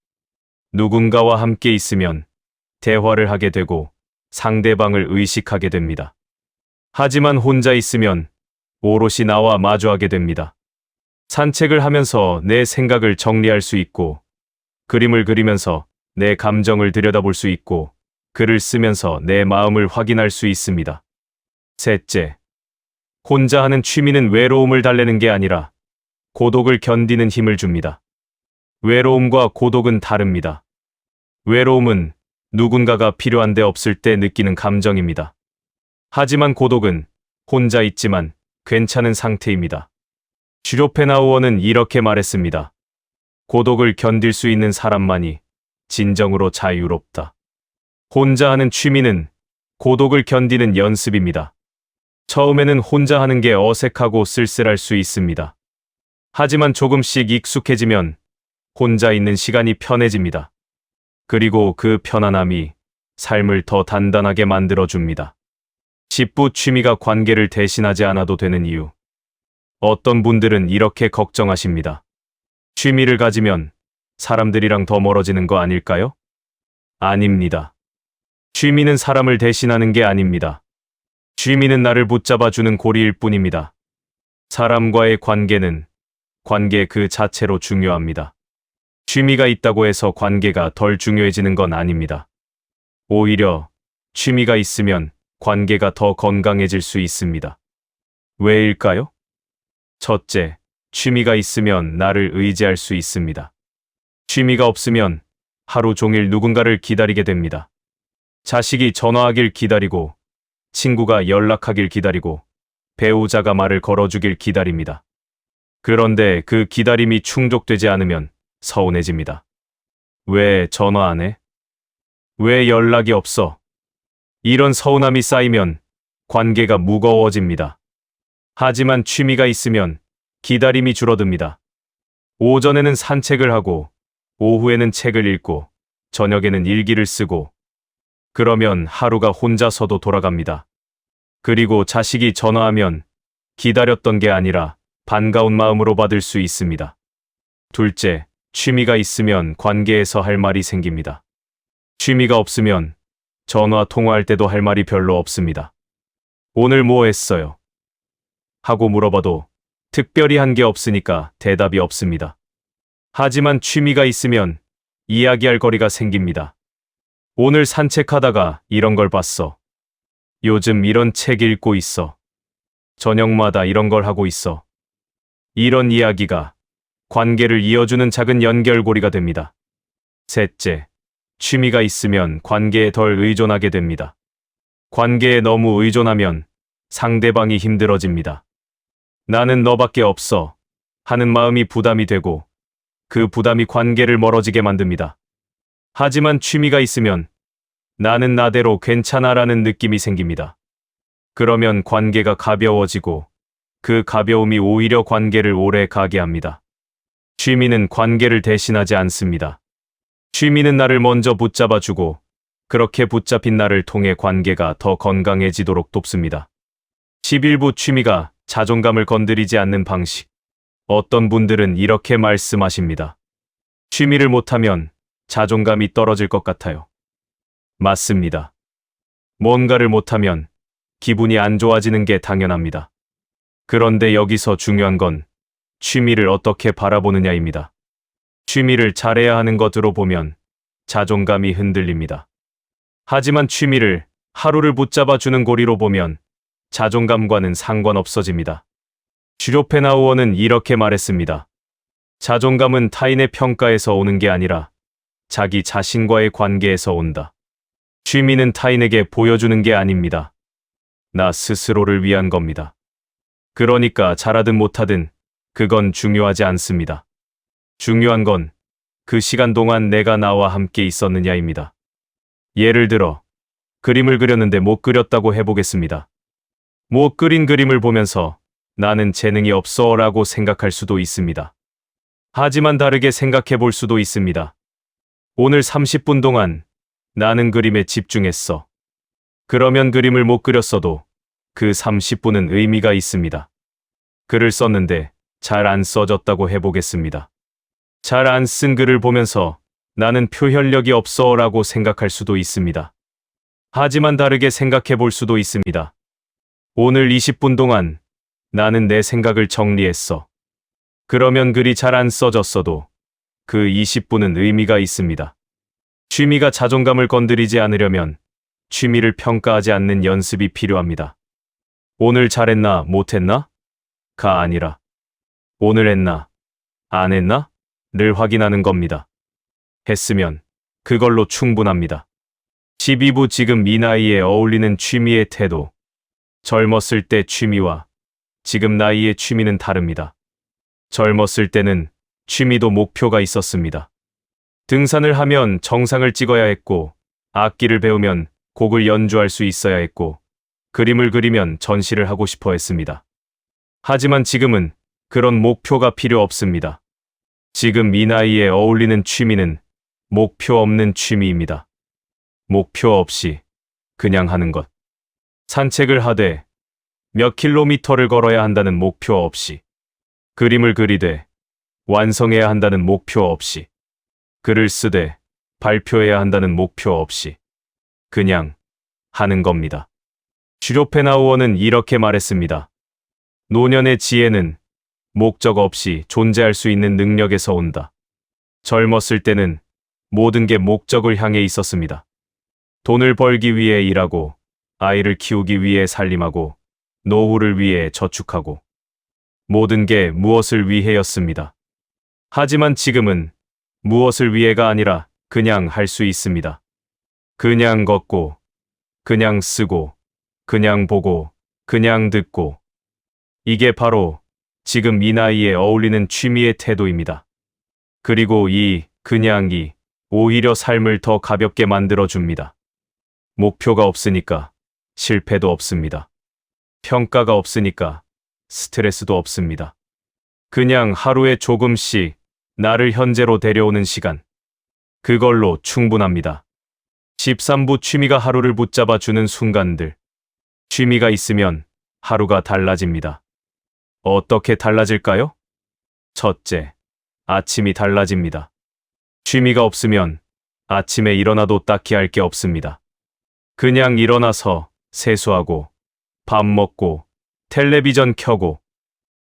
누군가와 함께 있으면 대화를 하게 되고 상대방을 의식하게 됩니다. 하지만 혼자 있으면 오롯이 나와 마주하게 됩니다. 산책을 하면서 내 생각을 정리할 수 있고, 그림을 그리면서 내 감정을 들여다볼 수 있고, 글을 쓰면서 내 마음을 확인할 수 있습니다. 셋째, 혼자 하는 취미는 외로움을 달래는 게 아니라 고독을 견디는 힘을 줍니다. 외로움과 고독은 다릅니다. 외로움은 누군가가 필요한데 없을 때 느끼는 감정입니다. 하지만 고독은 혼자 있지만 괜찮은 상태입니다. 슈로펜하우어는 이렇게 말했습니다. 고독을 견딜 수 있는 사람만이 진정으로 자유롭다. 혼자 하는 취미는 고독을 견디는 연습입니다. 처음에는 혼자 하는 게 어색하고 쓸쓸할 수 있습니다. 하지만 조금씩 익숙해지면 혼자 있는 시간이 편해집니다. 그리고 그 편안함이 삶을 더 단단하게 만들어줍니다. 10부 취미가 관계를 대신하지 않아도 되는 이유. 어떤 분들은 이렇게 걱정하십니다. 취미를 가지면 사람들이랑 더 멀어지는 거 아닐까요? 아닙니다. 취미는 사람을 대신하는 게 아닙니다. 취미는 나를 붙잡아주는 고리일 뿐입니다. 사람과의 관계는 관계 그 자체로 중요합니다. 취미가 있다고 해서 관계가 덜 중요해지는 건 아닙니다. 오히려 취미가 있으면 관계가 더 건강해질 수 있습니다. 왜일까요? 첫째, 취미가 있으면 나를 의지할 수 있습니다. 취미가 없으면 하루 종일 누군가를 기다리게 됩니다. 자식이 전화하길 기다리고, 친구가 연락하길 기다리고, 배우자가 말을 걸어주길 기다립니다. 그런데 그 기다림이 충족되지 않으면 서운해집니다. 왜 전화 안 해? 왜 연락이 없어? 이런 서운함이 쌓이면 관계가 무거워집니다. 하지만 취미가 있으면 기다림이 줄어듭니다. 오전에는 산책을 하고, 오후에는 책을 읽고, 저녁에는 일기를 쓰고, 그러면 하루가 혼자서도 돌아갑니다. 그리고 자식이 전화하면 기다렸던 게 아니라 반가운 마음으로 받을 수 있습니다. 둘째, 취미가 있으면 관계에서 할 말이 생깁니다. 취미가 없으면 전화 통화할 때도 할 말이 별로 없습니다. 오늘 뭐 했어요? 하고 물어봐도 특별히 한 게 없으니까 대답이 없습니다. 하지만 취미가 있으면 이야기할 거리가 생깁니다. 오늘 산책하다가 이런 걸 봤어. 요즘 이런 책 읽고 있어. 저녁마다 이런 걸 하고 있어. 이런 이야기가 관계를 이어주는 작은 연결고리가 됩니다. 셋째, 취미가 있으면 관계에 덜 의존하게 됩니다. 관계에 너무 의존하면 상대방이 힘들어집니다. 나는 너밖에 없어 하는 마음이 부담이 되고 그 부담이 관계를 멀어지게 만듭니다. 하지만 취미가 있으면 나는 나대로 괜찮아라는 느낌이 생깁니다. 그러면 관계가 가벼워지고 그 가벼움이 오히려 관계를 오래 가게 합니다. 취미는 관계를 대신하지 않습니다. 취미는 나를 먼저 붙잡아주고 그렇게 붙잡힌 나를 통해 관계가 더 건강해지도록 돕습니다. 11부 취미가 자존감을 건드리지 않는 방식. 어떤 분들은 이렇게 말씀하십니다. 취미를 못하면 자존감이 떨어질 것 같아요. 맞습니다. 뭔가를 못하면 기분이 안 좋아지는 게 당연합니다. 그런데 여기서 중요한 건 취미를 어떻게 바라보느냐입니다. 취미를 잘해야 하는 것으로 보면 자존감이 흔들립니다. 하지만 취미를 하루를 붙잡아주는 고리로 보면 자존감과는 상관없어집니다. 슈로펜하우어는 이렇게 말했습니다. 자존감은 타인의 평가에서 오는 게 아니라 자기 자신과의 관계에서 온다. 취미는 타인에게 보여주는 게 아닙니다. 나 스스로를 위한 겁니다. 그러니까 잘하든 못하든 그건 중요하지 않습니다. 중요한 건 그 시간 동안 내가 나와 함께 있었느냐입니다. 예를 들어 그림을 그렸는데 못 그렸다고 해보겠습니다. 못 그린 그림을 보면서 나는 재능이 없어 라고 생각할 수도 있습니다. 하지만 다르게 생각해 볼 수도 있습니다. 오늘 30분 동안 나는 그림에 집중했어. 그러면 그림을 못 그렸어도 그 30분은 의미가 있습니다. 글을 썼는데 잘 안 써졌다고 해보겠습니다. 잘 안 쓴 글을 보면서 나는 표현력이 없어 라고 생각할 수도 있습니다. 하지만 다르게 생각해 볼 수도 있습니다. 오늘 20분 동안 나는 내 생각을 정리했어. 그러면 글이 잘 안 써졌어도 그 20분은 의미가 있습니다. 취미가 자존감을 건드리지 않으려면 취미를 평가하지 않는 연습이 필요합니다. 오늘 잘했나 못했나? 가 아니라 오늘 했나 안 했나? 를 확인하는 겁니다. 했으면 그걸로 충분합니다. 12부 지금 이 나이에 어울리는 취미의 태도. 젊었을 때 취미와 지금 나이의 취미는 다릅니다. 젊었을 때는 취미도 목표가 있었습니다. 등산을 하면 정상을 찍어야 했고, 악기를 배우면 곡을 연주할 수 있어야 했고, 그림을 그리면 전시를 하고 싶어 했습니다. 하지만 지금은 그런 목표가 필요 없습니다. 지금 이 나이에 어울리는 취미는 목표 없는 취미입니다. 목표 없이 그냥 하는 것. 산책을 하되 몇 킬로미터를 걸어야 한다는 목표 없이, 그림을 그리되 완성해야 한다는 목표 없이, 글을 쓰되 발표해야 한다는 목표 없이 그냥 하는 겁니다. 슈로펜하우어는 이렇게 말했습니다. 노년의 지혜는 목적 없이 존재할 수 있는 능력에서 온다. 젊었을 때는 모든 게 목적을 향해 있었습니다. 돈을 벌기 위해 일하고, 아이를 키우기 위해 살림하고, 노후를 위해 저축하고, 모든 게 무엇을 위해였습니다. 하지만 지금은 무엇을 위해가 아니라 그냥 할 수 있습니다. 그냥 걷고, 그냥 쓰고, 그냥 보고, 그냥 듣고. 이게 바로 지금 이 나이에 어울리는 취미의 태도입니다. 그리고 이 그냥이 오히려 삶을 더 가볍게 만들어줍니다. 목표가 없으니까 실패도 없습니다. 평가가 없으니까 스트레스도 없습니다. 그냥 하루에 조금씩 나를 현재로 데려오는 시간. 그걸로 충분합니다. 13부 취미가 하루를 붙잡아 주는 순간들. 취미가 있으면 하루가 달라집니다. 어떻게 달라질까요? 첫째, 아침이 달라집니다. 취미가 없으면 아침에 일어나도 딱히 할 게 없습니다. 그냥 일어나서 세수하고 밥 먹고 텔레비전 켜고